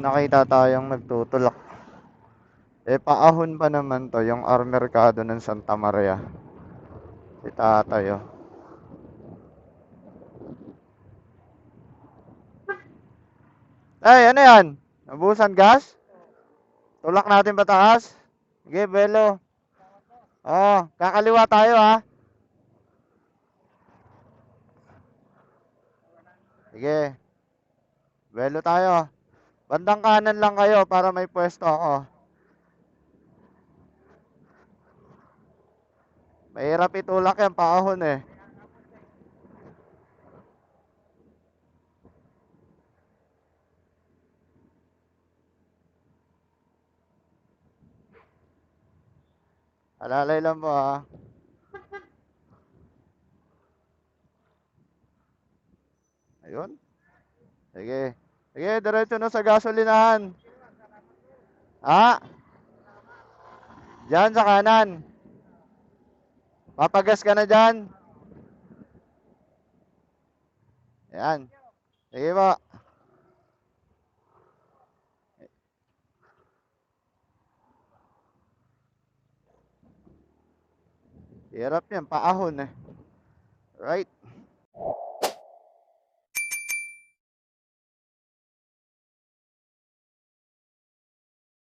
nakita tayong nagtutulak. Eh, paahon pa naman to, yung Mercado ng Santa Maria. Si tatay, oh. Ay, ano yan? Nabusan gas? Tulak natin pataas? Sige, Belo. Oh, kakaliwa tayo, ha? Sige, Belo tayo. Bandang kanan lang kayo para may pwesto ako. Mahirap itulak yan, paahon eh. Alalay lang po, ha? Ayun. Sige. Sige, diretso na sa gasolinahan. Ha? Diyan sa kanan. Papagas ka na dyan. Ayan. Sige po. Hirap yan, paahon eh. Right.